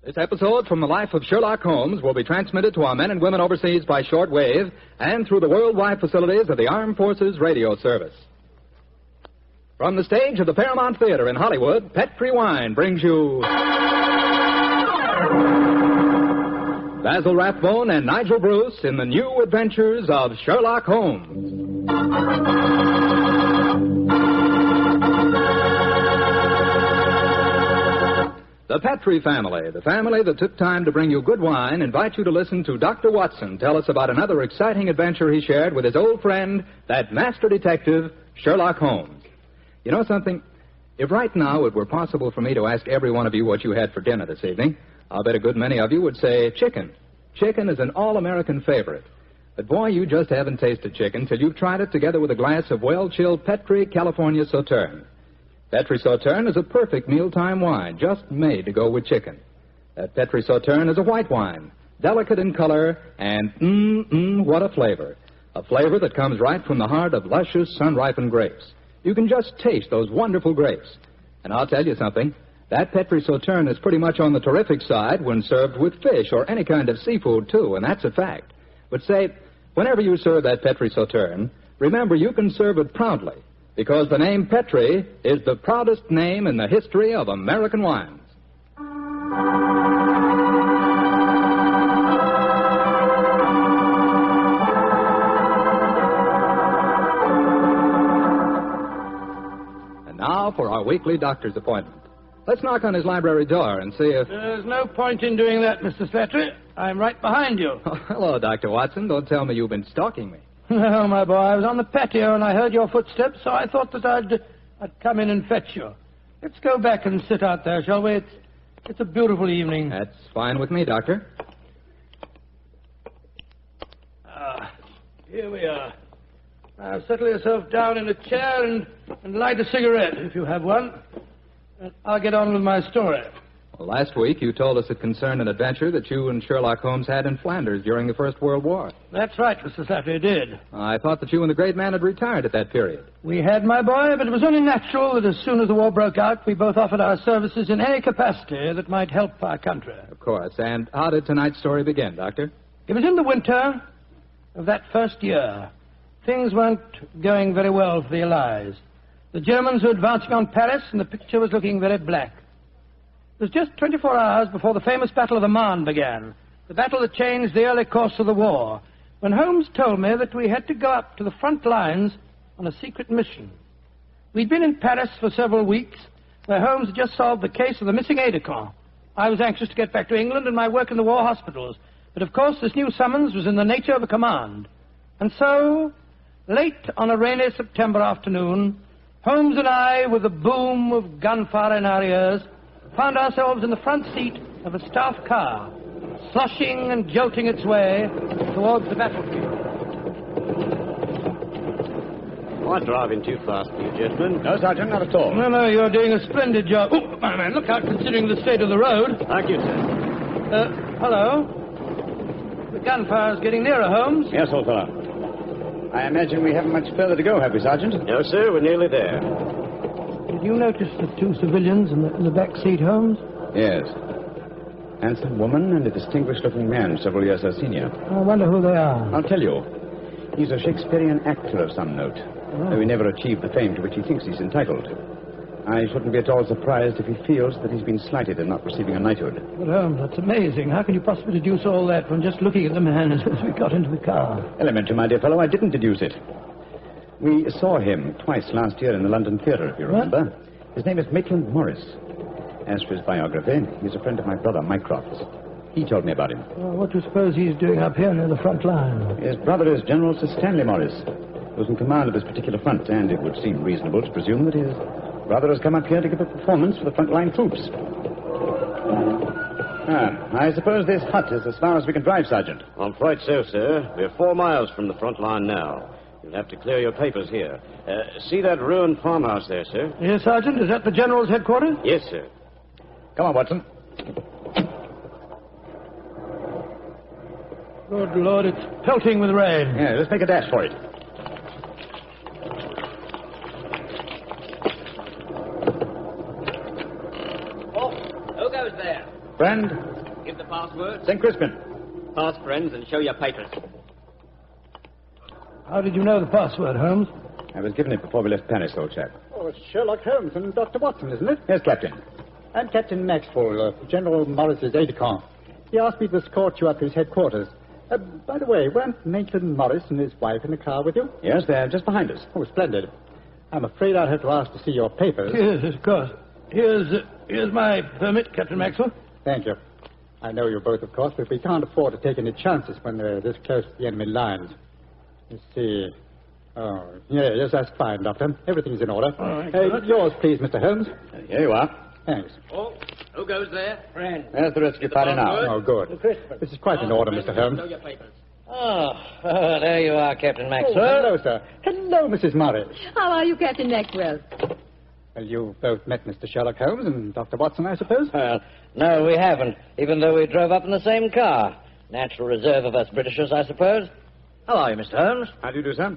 This episode from the life of Sherlock Holmes will be transmitted to our men and women overseas by shortwave and through the worldwide facilities of the Armed Forces Radio Service. From the stage of the Paramount Theater in Hollywood, Petri Wine brings you Basil Rathbone and Nigel Bruce in the new adventures of Sherlock Holmes. The Petri family, the family that took time to bring you good wine, invite you to listen to Dr. Watson tell us about another exciting adventure he shared with his old friend, that master detective, Sherlock Holmes. You know something? If right now it were possible for me to ask every one of you what you had for dinner this evening, I'll bet a good many of you would say chicken. Chicken is an all-American favorite. But boy, you just haven't tasted chicken till you've tried it together with a glass of well-chilled Petri California Sauterne. Petri Sauterne is a perfect mealtime wine, just made to go with chicken. That Petri Sauterne is a white wine, delicate in color, and what a flavor. A flavor that comes right from the heart of luscious, sun-ripened grapes. You can just taste those wonderful grapes. And I'll tell you something, that Petri Sauterne is pretty much on the terrific side when served with fish or any kind of seafood, too, and that's a fact. But say, whenever you serve that Petri Sauterne, remember you can serve it proudly, because the name Petri is the proudest name in the history of American wines. And now for our weekly doctor's appointment. Let's knock on his library door and see if... There's no point in doing that, Mr. Petri. I'm right behind you. Oh, hello, Dr. Watson. Don't tell me you've been stalking me. No, my boy, I was on the patio and I heard your footsteps, so I thought that I'd come in and fetch you. Let's go back and sit out there, shall we? It's a beautiful evening. That's fine with me, Doctor. Here we are. Now, settle yourself down in a chair and light a cigarette, if you have one. And I'll get on with my story. Well, last week you told us it concerned an adventure that you and Sherlock Holmes had in Flanders during the First World War. That's right, Mr. Slattery, I did. I thought that you and the great man had retired at that period. We had, my boy, but it was only natural that as soon as the war broke out, we both offered our services in any capacity that might help our country. Of course. And how did tonight's story begin, Doctor? It was in the winter of that first year. Things weren't going very well for the Allies. The Germans were advancing on Paris, and the picture was looking very black. It was just 24 hours before the famous Battle of the Marne began, the battle that changed the early course of the war, when Holmes told me that we had to go up to the front lines on a secret mission. We'd been in Paris for several weeks, where Holmes had just solved the case of the missing aide-de-camp. I was anxious to get back to England and my work in the war hospitals, but of course this new summons was in the nature of a command. And so, late on a rainy September afternoon, Holmes and I, with the boom of gunfire in our ears, found ourselves in the front seat of a staff car, sloshing and jolting its way towards the battlefield. Am I driving too fast for you, gentlemen? No, Sergeant, not at all. No, you're doing a splendid job. Oh, my man, look out, considering the state of the road. Thank you, sir. Hello? The gunfire's getting nearer, Holmes. Yes, old fellow. I imagine we haven't much further to go, have we, Sergeant? No, sir, we're nearly there. Did you notice the two civilians in the back seat, Holmes? Yes. Handsome woman and a distinguished-looking man several years her senior. I wonder who they are. I'll tell you. He's a Shakespearean actor of some note, though he never achieved the fame to which he thinks he's entitled. I shouldn't be at all surprised if he feels that he's been slighted in not receiving a knighthood. But, Holmes, that's amazing. How can you possibly deduce all that from just looking at the man as we got into the car? Elementary, my dear fellow, I didn't deduce it. We saw him twice last year in the London Theatre, if you remember. What? His name is Maitland Morris. As for his biography, he's a friend of my brother, Mycroft's. He told me about him. Well, what do you suppose he's doing up here near the front line? His brother is General Sir Stanley Morris, who's in command of this particular front, and it would seem reasonable to presume that his brother has come up here to give a performance for the front-line troops. I suppose this hut is as far as we can drive, Sergeant. I'm afraid so, sir. We're 4 miles from the front line now. You'll have to clear your papers here. See that ruined farmhouse there, sir? Yes, Sergeant. Is that the General's headquarters? Yes, sir. Come on, Watson. Good Lord, it's pelting with rain. Yeah, let's make a dash for it. Oh, who goes there? Friend, Give the password. St. Crispin. Pass, friends, and show your papers. How did you know the password, Holmes? I was given it before we left Paris, old chap. Oh, it's Sherlock Holmes and Dr. Watson, isn't it? Yes, Captain. I'm Captain Maxwell, General Morris's aide-de-camp. He asked me to escort you up to his headquarters. By the way, weren't Maitland Morris and his wife in the car with you? Yes, they're just behind us. Oh, splendid. I'm afraid I'll have to ask to see your papers. Yes, of course. Here's my permit, Captain Maxwell. Thank you. I know you both, of course, but we can't afford to take any chances when they're this close to the enemy lines. Let's see. Oh, yes, that's fine, Doctor. Everything's in order. All right. Yours, please, Mr. Holmes. Here you are. Thanks. Oh, who goes there? Friend. There's the rescue party now. Oh, good. This is quite in order, Mr. Holmes. Show your papers. Oh, there you are, Captain Oh, Maxwell. hello, sir. Hello, Mrs. Morris. How are you, Captain Maxwell? Well, you've both met Mr. Sherlock Holmes and Dr. Watson, I suppose? Well, no, we haven't, even though we drove up in the same car. Natural reserve of us Britishers, I suppose. How are you, Mr. Holmes? How do you do, sir?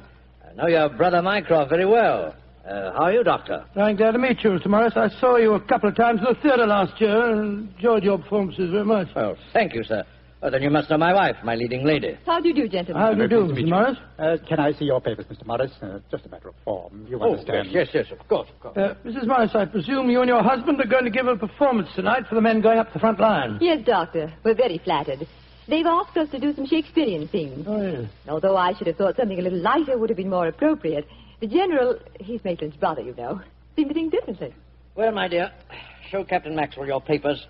I know your brother Mycroft very well. How are you, Doctor? I'm glad to meet you, Mr. Morris. I saw you a couple of times in the theatre last year and enjoyed your performances very much. Oh, thank you, sir. Oh, then you must know my wife, my leading lady. How do you do, gentlemen? How do you do, Pleased to meet Mr. you. Morris? Can I see your papers, Mr. Morris? Just a matter of form. You understand. yes, of course. Mrs. Morris, I presume you and your husband are going to give a performance tonight for the men going up the front line. Yes, Doctor. We're very flattered. They've asked us to do some Shakespearean scenes. Oh, yes. Although I should have thought something a little lighter would have been more appropriate. The General, he's Maitland's brother, you know, seemed to think differently. Well, my dear, show Captain Maxwell your papers.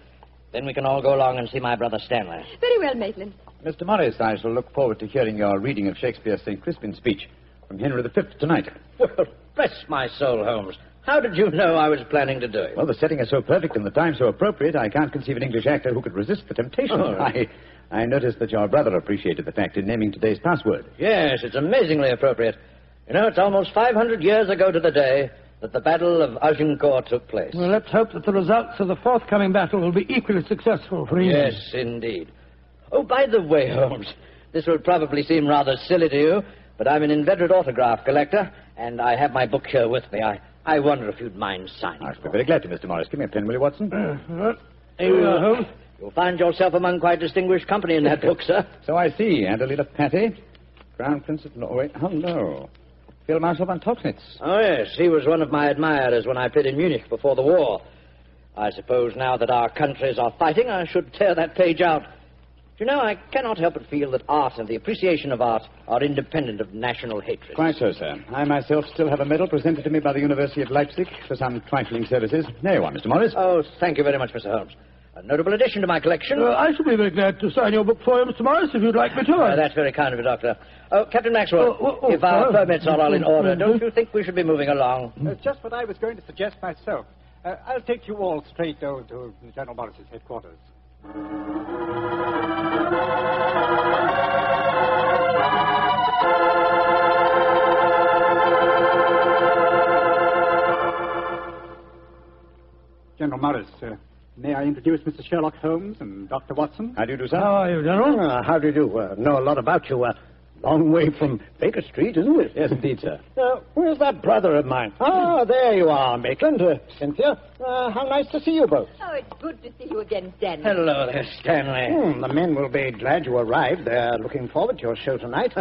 Then we can all go along and see my brother Stanley. Very well, Maitland. Mr. Morris, I shall look forward to hearing your reading of Shakespeare's St. Crispin speech from Henry V tonight. Well, bless my soul, Holmes. How did you know I was planning to do it? Well, the setting is so perfect and the time so appropriate, I can't conceive an English actor who could resist the temptation. Oh, right. I noticed that your brother appreciated the fact in naming today's password. Yes, it's amazingly appropriate. You know, it's almost 500 years ago to the day that the Battle of Agincourt took place. Well, let's hope that the results of the forthcoming battle will be equally successful for England. Yes, indeed. Oh, by the way, Holmes, this will probably seem rather silly to you, but I'm an inveterate autograph collector, and I have my book here with me. I wonder if you'd mind signing. I shall be very glad to, Mr. Morris. Give me a pen, will you, Watson? Here we are, Holmes. You'll find yourself among quite distinguished company in that book, sir. So I see. Adelina Patty, Crown Prince of Norway. Hello. Field Marshal von Tauchnitz. Oh, yes, he was one of my admirers when I played in Munich before the war. I suppose now that our countries are fighting, I should tear that page out. You know, I cannot help but feel that art and the appreciation of art are independent of national hatred. Quite so, sir. I myself still have a medal presented to me by the University of Leipzig for some trifling services. There you are, Mr. Morris. Oh, thank you very much, Mr. Holmes. A notable addition to my collection. I shall be very glad to sign your book for you, Mr. Morris, if you'd like me to. That's very kind of you, Doctor. Oh, Captain Maxwell, if our sir. permits are all in order, don't you think we should be moving along? Just what I was going to suggest myself. I'll take you all straight over to General Morris's headquarters. General Morris, may I introduce Mr. Sherlock Holmes and Dr. Watson? How do you do, sir? How are you, General? How do you do? Know a lot about you. Long way from Baker Street, isn't it? Yes, indeed, sir. Where's that brother of mine? Ah, there you are, Maitland. Cynthia. How nice to see you both. Oh, it's good to see you again, Stanley. Hello there, Stanley. The men will be glad you arrived. They're looking forward to your show tonight.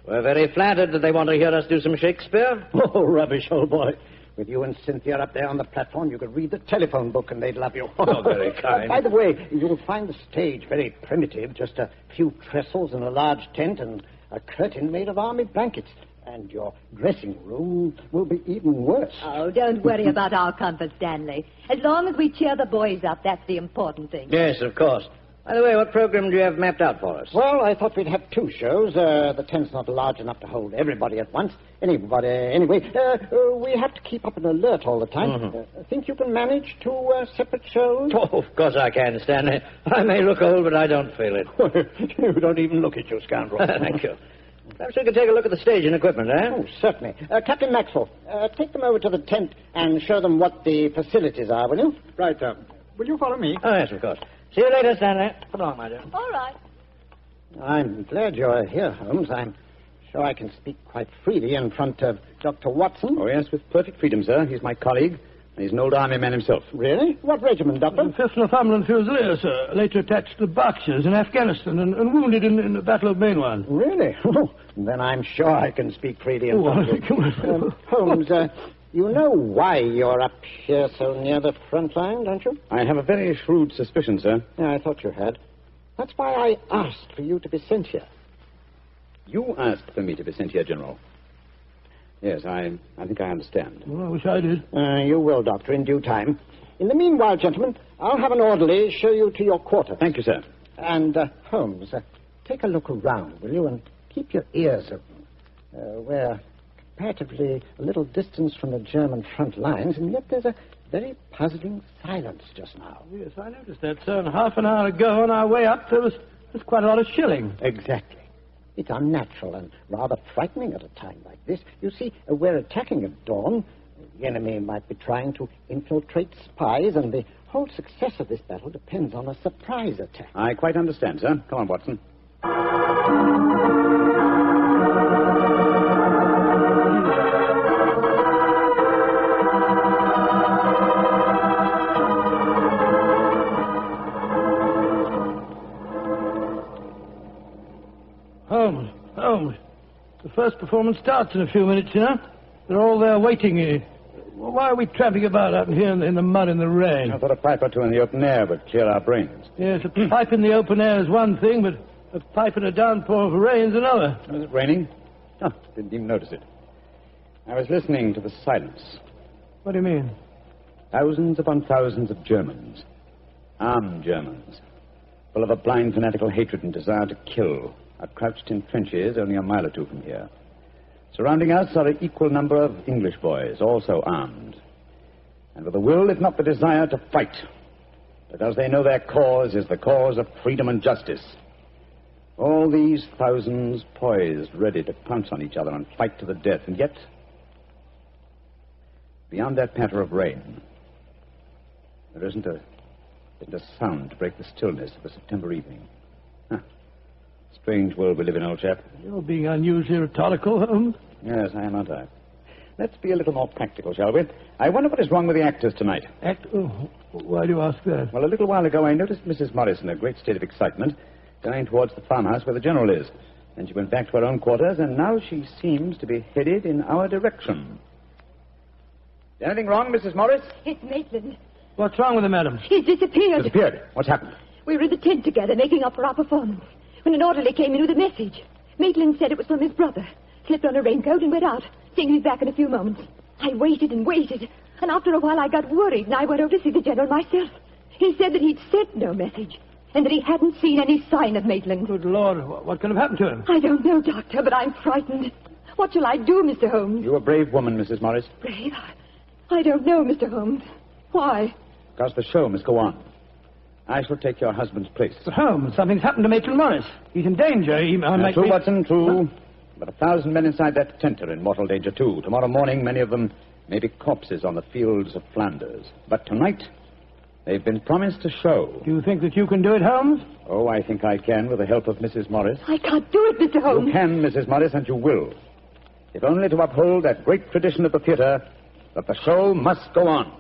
We're very flattered that they want to hear us do some Shakespeare. Oh, rubbish, old boy. With you and Cynthia up there on the platform, you could read the telephone book and they'd love you. Oh, very kind. By the way, you'll find the stage very primitive. Just a few trestles and a large tent and a curtain made of army blankets. And your dressing room will be even worse. Oh, don't worry about our comfort, Stanley. As long as we cheer the boys up, that's the important thing. Yes, of course. By the way, what program do you have mapped out for us? Well, I thought we'd have two shows. The tent's not large enough to hold everybody at once. Anyway, we have to keep up an alert all the time. Mm-hmm. Think you can manage two separate shows? Oh, of course I can, Stanley. I may look old, but I don't feel it. You don't even look at you, scoundrel. Thank you. Perhaps we could take a look at the stage and equipment, eh? Oh, certainly. Captain Maxwell, take them over to the tent and show them what the facilities are, will you? Right, will you follow me? Oh, yes, of course. See you later, Stanley. Come along, my dear. All right. I'm glad you're here, Holmes. I'm sure I can speak quite freely in front of Dr. Watson. Oh, yes, with perfect freedom, sir. He's my colleague, He's an old army man himself. Really? What regiment, Doctor? The 5th Northumberland Fusiliers, sir. Later attached to the Berkshires in Afghanistan and wounded in the Battle of Mainwan. Really? Oh, then I'm sure I can speak freely in front of you. Holmes, you know why you're up here so near the front line, don't you? I have a very shrewd suspicion, sir. Yeah, I thought you had. That's why I asked for you to be sent here. You asked for me to be sent here, General. Yes, I think I understand. Well, I wish I did. You will, Doctor, in due time. In the meanwhile, gentlemen, I'll have an orderly show you to your quarters. Thank you, sir. And, Holmes, take a look around, will you, and keep your ears open. We're comparatively a little distance from the German front lines, and yet there's a very puzzling silence just now. Yes, I noticed that, sir. And half an hour ago, on our way up, there was quite a lot of shelling. Exactly. It's unnatural and rather frightening at a time like this. You see, we're attacking at dawn. The enemy might be trying to infiltrate spies, and the whole success of this battle depends on a surprise attack. I quite understand, sir. Come on, Watson. Holmes. The first performance starts in a few minutes, you know. They're all there waiting. Why are we tramping about out here in the mud and the rain? I thought a pipe or two in the open air would clear our brains. Yes, a pipe in the open air is one thing, but a pipe in a downpour of rain is another. Was it raining? Oh, didn't even notice it. I was listening to the silence. What do you mean? Thousands upon thousands of Germans. Armed Germans. Full of a blind fanatical hatred and desire to kill. Are crouched in trenches only a mile or two from here. Surrounding us are an equal number of English boys, also armed. And with a will, if not the desire, to fight. Because they know their cause is the cause of freedom and justice. All these thousands poised, ready to pounce on each other and fight to the death. And yet, beyond that patter of rain, there isn't a sound to break the stillness of a September evening. Strange world we live in, old chap. You're being unusually rhetorical, Holmes. Yes, I am, aren't I? Let's be a little more practical, shall we? I wonder what is wrong with the actors tonight. Why do you ask that? Well, a little while ago I noticed Mrs. Morris in a great state of excitement, going towards the farmhouse where the General is. Then she went back to her own quarters, and now she seems to be headed in our direction. Is anything wrong, Mrs. Morris? It's Maitland. What's wrong with him, madam? He's disappeared. Disappeared? What's happened? We were in the tent together, making up for our performance, when an orderly came in with a message. Maitland said it was from his brother. Slipped on a raincoat and went out, saying he'd be back in a few moments. I waited and waited, and after a while I got worried, and I went over to see the General myself. He said that he'd sent no message, and that he hadn't seen any sign of Maitland. Good Lord, what could have happened to him? I don't know, Doctor, but I'm frightened. What shall I do, Mr. Holmes? You're a brave woman, Mrs. Morris. Brave? I don't know, Mr. Holmes. Why? Because the show must go on. I shall take your husband's place. Mr. Holmes, something's happened to Maitland Morris. He's in danger. True, Watson, true. Huh? But 1,000 men inside that tent are in mortal danger, too. Tomorrow morning, many of them may be corpses on the fields of Flanders. But tonight, they've been promised a show. Do you think that you can do it, Holmes? Oh, I think I can, with the help of Mrs. Morris. I can't do it, Mr. Holmes. You can, Mrs. Morris, and you will. If only to uphold that great tradition of the theater, that the show must go on.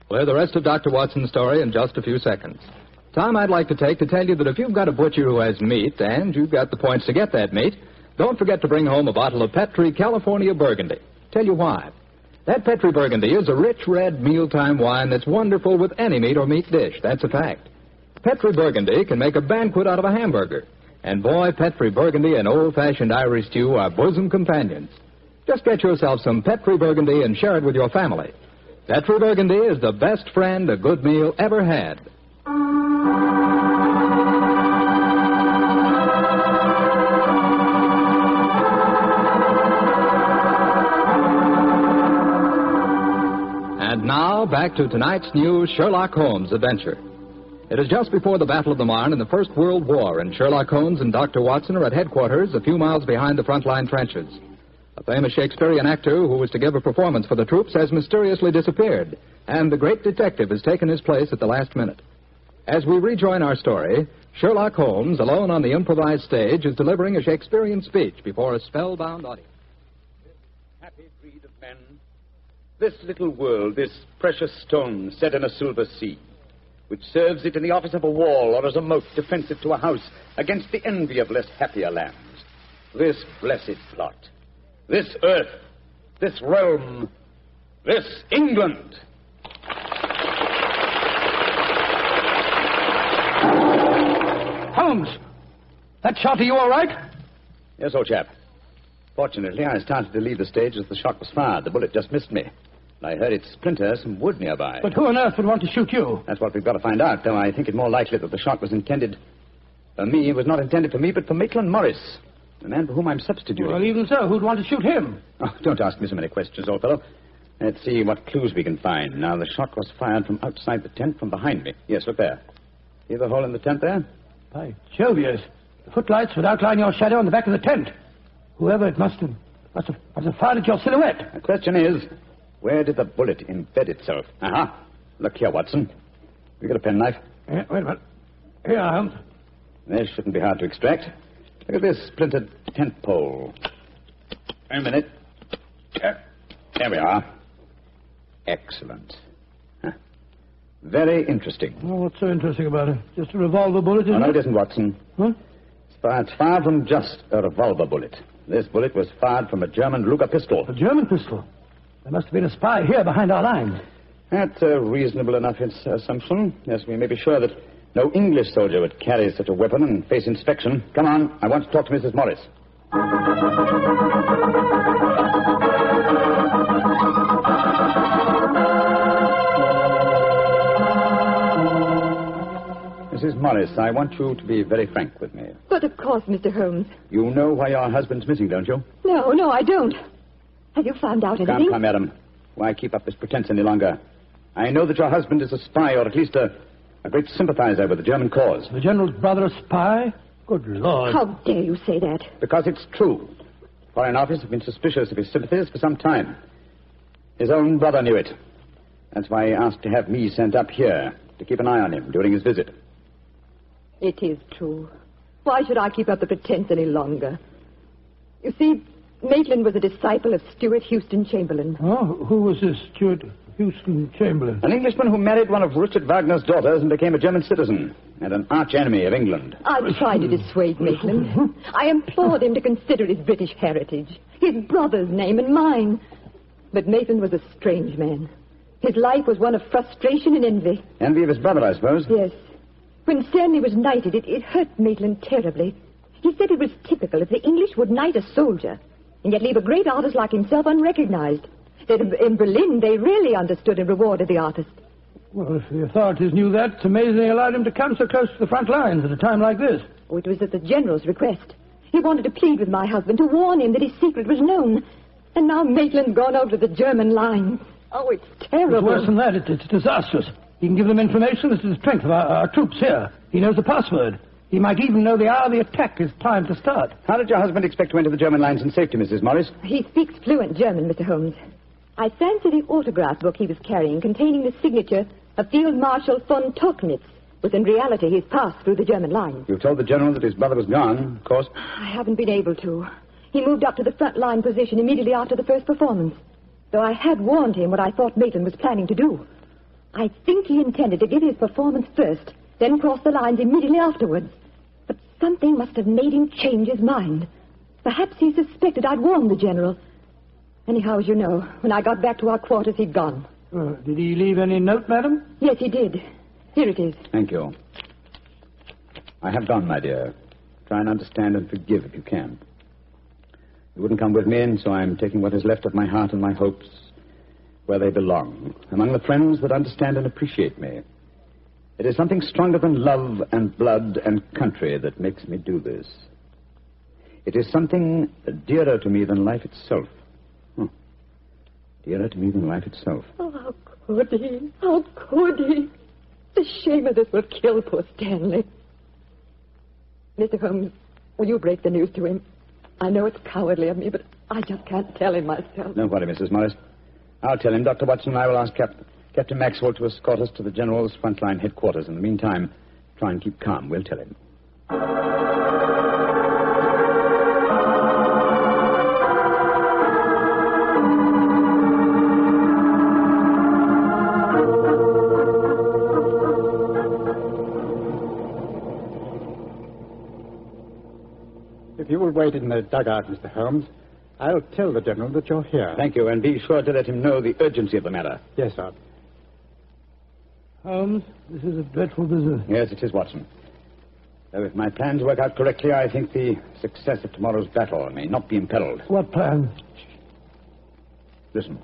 Well, the rest of Dr. Watson's story in just a few seconds. Time I'd like to take to tell you that if you've got a butcher who has meat and you've got the points to get that meat, don't forget to bring home a bottle of Petri California Burgundy. Tell you why. That Petri Burgundy is a rich red mealtime wine that's wonderful with any meat or meat dish. That's a fact. Petri Burgundy can make a banquet out of a hamburger. And boy, Petri Burgundy and old-fashioned Irish stew are bosom companions. Just get yourself some Petri Burgundy and share it with your family. Petri Burgundy is the best friend a good meal ever had. And now, back to tonight's new Sherlock Holmes adventure. It is just before the Battle of the Marne in the First World War, and Sherlock Holmes and Dr. Watson are at headquarters a few miles behind the front-line trenches. A famous Shakespearean actor who was to give a performance for the troops has mysteriously disappeared, and the great detective has taken his place at the last minute. As we rejoin our story, Sherlock Holmes, alone on the improvised stage, is delivering a Shakespearean speech before a spellbound audience. Happy breed of men, this little world, this precious stone set in a silver sea, which serves it in the office of a wall or as a moat defensive to a house against the envy of less happier lands. This blessed plot, this earth, this realm, this England. Holmes! That shot, are you all right? Yes, old chap. Fortunately, I started to leave the stage as the shot was fired. The bullet just missed me. I heard it splinter some wood nearby. But who on earth would want to shoot you? That's what we've got to find out, though I think it more likely that the shot was intended for me. It was not intended for me, but for Maitland Morris, the man for whom I'm substituting. Well, even so, who'd want to shoot him? Oh, don't ask me so many questions, old fellow. Let's see what clues we can find. Now, the shot was fired from outside the tent from behind me. Yes, look there. See the hole in the tent there? By Jove, yes. The footlights would outline your shadow on the back of the tent. Whoever it must have fired at your silhouette. The question is, where did the bullet embed itself? Aha. Look here, Watson. You got a penknife? Yeah, wait a minute. Here, Holmes. This shouldn't be hard to extract. Look at this splintered tent pole. Wait a minute. There we are. Excellent. Huh. Very interesting. Oh, what's so interesting about it? Just a revolver bullet, isn't Oh, no, it? it isn't, Watson. Huh? It's far from just a revolver bullet. This bullet was fired from a German Luger pistol. A German pistol? There must have been a spy here behind our lines. That's a reasonable enough assumption. Yes, we may be sure that no English soldier would carry such a weapon and face inspection. Come on, I want to talk to Mrs. Morris. Mrs. Morris, I want you to be very frank with me. But of course, Mr. Holmes. You know why your husband's missing, don't you? No, I don't. Have you found out anything? Come, madam. Why keep up this pretense any longer? I know that your husband is a spy, or at least a great sympathizer with the German cause. The general's brother a spy? Good Lord. How dare you say that? Because it's true. Foreign Office have been suspicious of his sympathies for some time. His own brother knew it. That's why he asked to have me sent up here to keep an eye on him during his visit. It is true. Why should I keep up the pretense any longer? You see, Maitland was a disciple of Stuart Houston Chamberlain. Oh, who was this Stuart Houston Chamberlain? An Englishman who married one of Richard Wagner's daughters and became a German citizen, and an arch-enemy of England. I tried to dissuade Maitland. I implored him to consider his British heritage, his brother's name and mine. But Maitland was a strange man. His life was one of frustration and envy. Envy of his brother, I suppose? Yes. When Stanley was knighted, it hurt Maitland terribly. He said it was typical if the English would knight a soldier and yet leave a great artist like himself unrecognized. That in Berlin, they really understood and rewarded the artist. Well, if the authorities knew that, it's amazing they allowed him to come so close to the front lines at a time like this. Oh, it was at the general's request. He wanted to plead with my husband to warn him that his secret was known. And now Maitland's gone over to the German lines. Oh, it's terrible. It's worse than that. It's disastrous. He can give them information as to the strength of our troops here. He knows the password. He might even know the hour the attack is timed to start. How did your husband expect to enter the German lines in safety, Mrs. Morris? He speaks fluent German, Mr. Holmes. I fancy the autograph book he was carrying, containing the signature of Field Marshal von Tauchnitz, was in reality his pass through the German lines. You told the general that his brother was gone, of course. I haven't been able to. He moved up to the front line position immediately after the first performance, though I had warned him what I thought Maitland was planning to do. I think he intended to give his performance first, then cross the lines immediately afterwards. But something must have made him change his mind. Perhaps he suspected I'd warned the general. Anyhow, as you know, when I got back to our quarters, he'd gone. Did he leave any note, madam? Yes, he did. Here it is. Thank you. I have gone, my dear. Try and understand and forgive if you can. You wouldn't come with me, and so I'm taking what is left of my heart and my hopes where they belong, among the friends that understand and appreciate me. It is something stronger than love and blood and country that makes me do this. It is something dearer to me than life itself. Dearer to me than life itself. Oh, how could he? How could he? The shame of this will kill poor Stanley. Mr. Holmes, will you break the news to him? I know it's cowardly of me, but I just can't tell him myself. Don't worry, Mrs. Morris. I'll tell him. Dr. Watson and I will ask Captain Maxwell to escort us to the General's frontline headquarters. In the meantime, try and keep calm. We'll tell him. If you will wait in the dugout, Mr. Holmes, I'll tell the General that you're here. Thank you, and be sure to let him know the urgency of the matter. Yes, sir. Holmes, this is a dreadful business. Yes, it is, Watson. Though if my plans work out correctly, I think the success of tomorrow's battle may not be imperiled. What plan? Listen.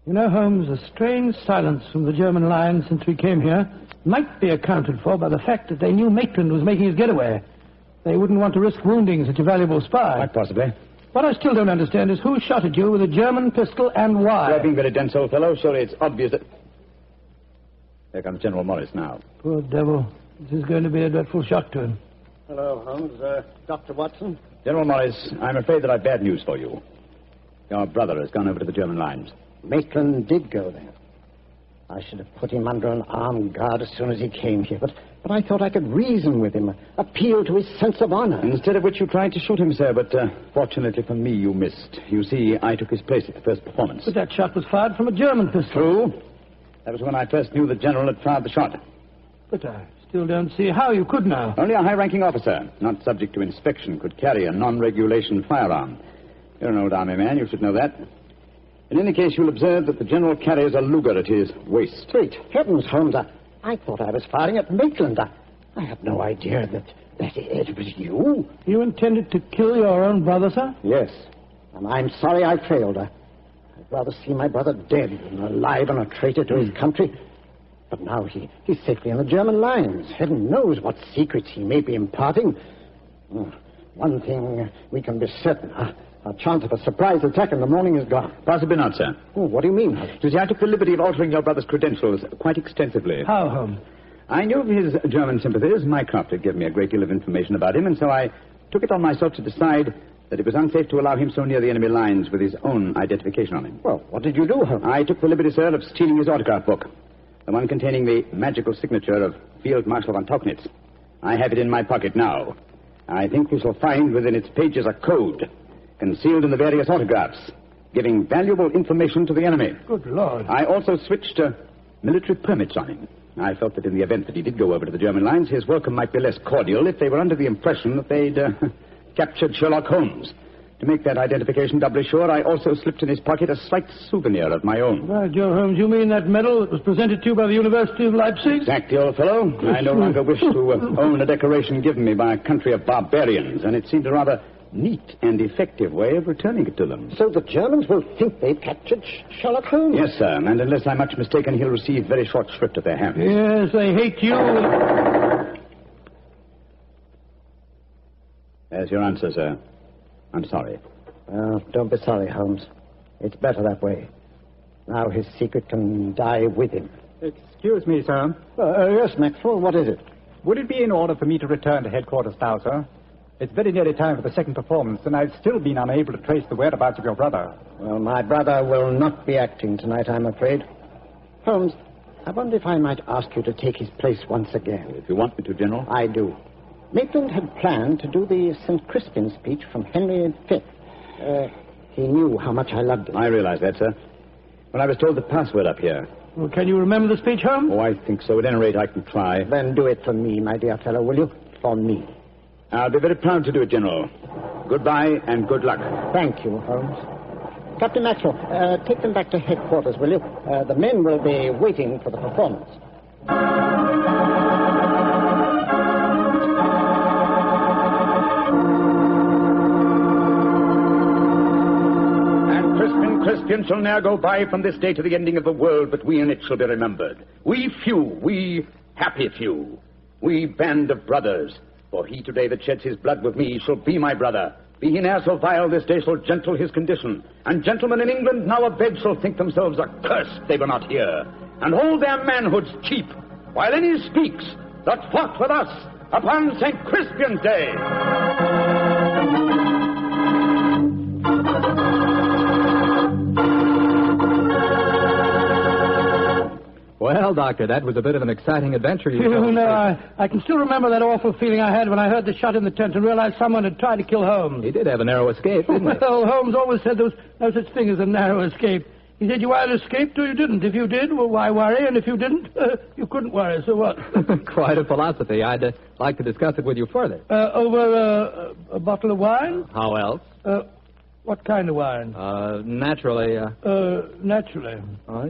You know, Holmes, a strange silence from the German lines since we came here might be accounted for by the fact that they knew Maitland was making his getaway. They wouldn't want to risk wounding such a valuable spy. Quite possibly. What I still don't understand is who shot at you with a German pistol and why. You're being very dense, old fellow. Surely it's obvious that... There comes General Morris now. Poor devil. This is going to be a dreadful shock to him. Hello, Holmes. Dr. Watson? General Morris, I'm afraid that I've bad news for you. Your brother has gone over to the German lines. Maitland did go there. I should have put him under an armed guard as soon as he came here, but I thought I could reason with him, appeal to his sense of honor. Instead of which you tried to shoot him, sir, but fortunately for me, you missed. You see, I took his place at the first performance. But that shot was fired from a German pistol. True. That was when I first knew the General had fired the shot. But I still don't see how you could now. Only a high-ranking officer, not subject to inspection, could carry a non-regulation firearm. You're an old army man, you should know that. In any case, you'll observe that the General carries a Luger at his waist. Great heavens, Holmes, I thought I was firing at Maitland. I had no idea that it was you. You intended to kill your own brother, sir? Yes, and I'm sorry I failed. I'd rather see my brother dead than alive and a traitor to his country. But now he's safely in the German lines. Heaven knows what secrets he may be imparting. One thing we can be certain, our chance of a surprise attack in the morning is gone. Possibly not, sir. Oh, what do you mean? You see, I took the liberty of altering your brother's credentials quite extensively. How, Holmes? I knew of his German sympathies. Mycroft had given me a great deal of information about him, and so I took it on myself to decide that it was unsafe to allow him so near the enemy lines with his own identification on him. Well, what did you do, Holmes? I took the liberty, sir, of stealing his autograph book, the one containing the magical signature of Field Marshal von Tauchnitz. I have it in my pocket now. I think we shall find within its pages a code concealed in the various autographs, giving valuable information to the enemy. Good Lord. I also switched military permits on him. I felt that in the event that he did go over to the German lines, his welcome might be less cordial if they were under the impression that they'd captured Sherlock Holmes. To make that identification doubly sure, I also slipped in his pocket a slight souvenir of my own. Right, Joe Holmes, you mean that medal that was presented to you by the University of Leipzig? Exactly, old fellow. I no longer wish to own a decoration given me by a country of barbarians, and it seemed a rather neat and effective way of returning it to them. So the Germans will think they've captured Sherlock Holmes? Yes, sir, and unless I'm much mistaken, he'll receive very short shrift at their hands. Yes, they hate you. There's your answer, sir. I'm sorry. Well, don't be sorry, Holmes. It's better that way. Now his secret can die with him. Excuse me, sir. Yes, Maxwell, what is it? Would it be in order for me to return to headquarters now, sir? It's very nearly time for the second performance, and I've still been unable to trace the whereabouts of your brother. Well, my brother will not be acting tonight, I'm afraid. Holmes, I wonder if I might ask you to take his place once again. If you want me to, General. I do. Maitland had planned to do the St. Crispin speech from Henry V. He knew how much I loved it. I realize that, sir. When I was told the password up here. Well, can you remember the speech, Holmes? Oh, I think so. At any rate, I can try. Then do it for me, my dear fellow, will you? For me. I'll be very proud to do it, General. Goodbye and good luck. Thank you, Holmes. Captain Maxwell, take them back to headquarters, will you? The men will be waiting for the performance. Crispian shall ne'er go by from this day to the ending of the world, but we in it shall be remembered. We few, we happy few, we band of brothers. For he today that sheds his blood with me shall be my brother. Be he ne'er so vile, this day shall gentle his condition. And gentlemen in England now abed shall think themselves accursed they were not here, and hold their manhoods cheap, while any speaks that fought with us upon St. Crispian's Day. Well, Doctor, that was a bit of an exciting adventure you You told. know, I can still remember that awful feeling I had when I heard the shot in the tent and realized someone had tried to kill Holmes. He did have a narrow escape, didn't he? Well, Holmes always said there was no such thing as a narrow escape. He said you either escaped or you didn't. If you did, well, why worry? And if you didn't, you couldn't worry. So what? Quite a philosophy. I'd like to discuss it with you further. Over a bottle of wine? How else? What kind of wine? Naturally. Naturally.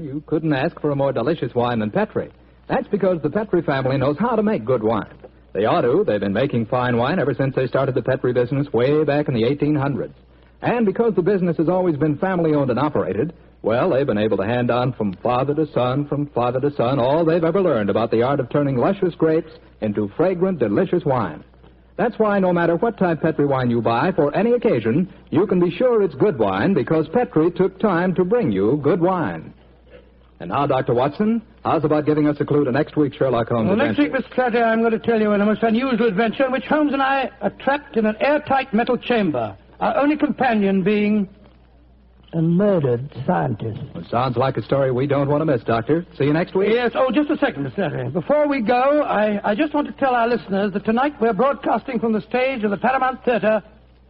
You couldn't ask for a more delicious wine than Petri. That's because the Petri family knows how to make good wine. They ought to. They've been making fine wine ever since they started the Petri business way back in the 1800s. And because the business has always been family-owned and operated, well, they've been able to hand on from father to son, all they've ever learned about the art of turning luscious grapes into fragrant, delicious wine. That's why no matter what type Petri wine you buy for any occasion, you can be sure it's good wine because Petri took time to bring you good wine. And now, Dr. Watson, how's about giving us a clue to next week's Sherlock Holmes adventure? Next week, Mr. Clatter, I'm going to tell you a most unusual adventure in which Holmes and I are trapped in an airtight metal chamber, our only companion being a murdered scientist. Well, sounds like a story we don't want to miss, Doctor. See you next week. Yes. Oh, just a second, Mr. Clatter. Before we go, I just want to tell our listeners that tonight we're broadcasting from the stage of the Paramount Theater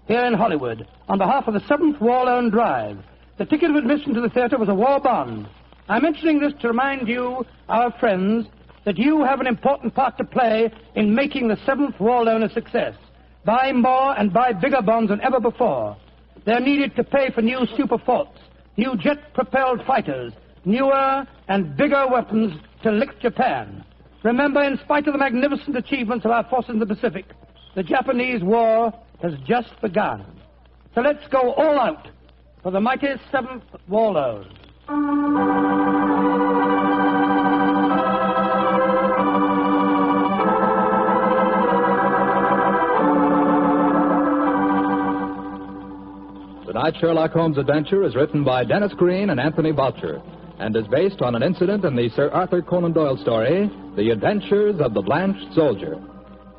here in Hollywood on behalf of the 7th War Loan Drive. The ticket of admission to the theater was a war bond. I'm mentioning this to remind you, our friends, that you have an important part to play in making the 7th War Loan a success. Buy more and buy bigger bonds than ever before. They're needed to pay for new super forts, new jet-propelled fighters, newer and bigger weapons to lick Japan. Remember, in spite of the magnificent achievements of our forces in the Pacific, the Japanese war has just begun. So let's go all out for the mighty 7th War Loan. Tonight's Sherlock Holmes adventure is written by Dennis Green and Anthony Boucher and is based on an incident in the Sir Arthur Conan Doyle story, The Adventures of the Blanched Soldier.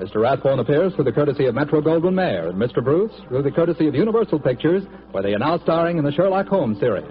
Mr. Rathbone appears through the courtesy of Metro-Goldwyn-Mayer and Mr. Bruce through the courtesy of Universal Pictures, where they are now starring in the Sherlock Holmes series.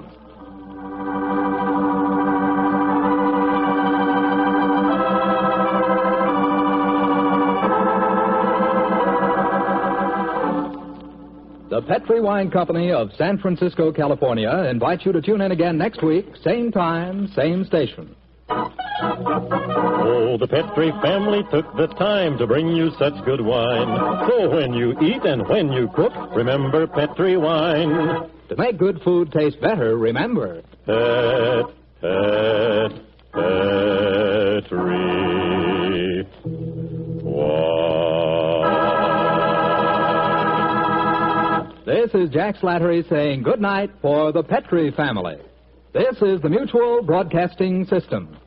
The Petri Wine Company of San Francisco, California, invites you to tune in again next week, same time, same station. Oh, the Petri family took the time to bring you such good wine. So when you eat and when you cook, remember Petri wine. To make good food taste better, remember... Petri wine. This is Jack Slattery saying good night for the Petri family. This is the Mutual Broadcasting System.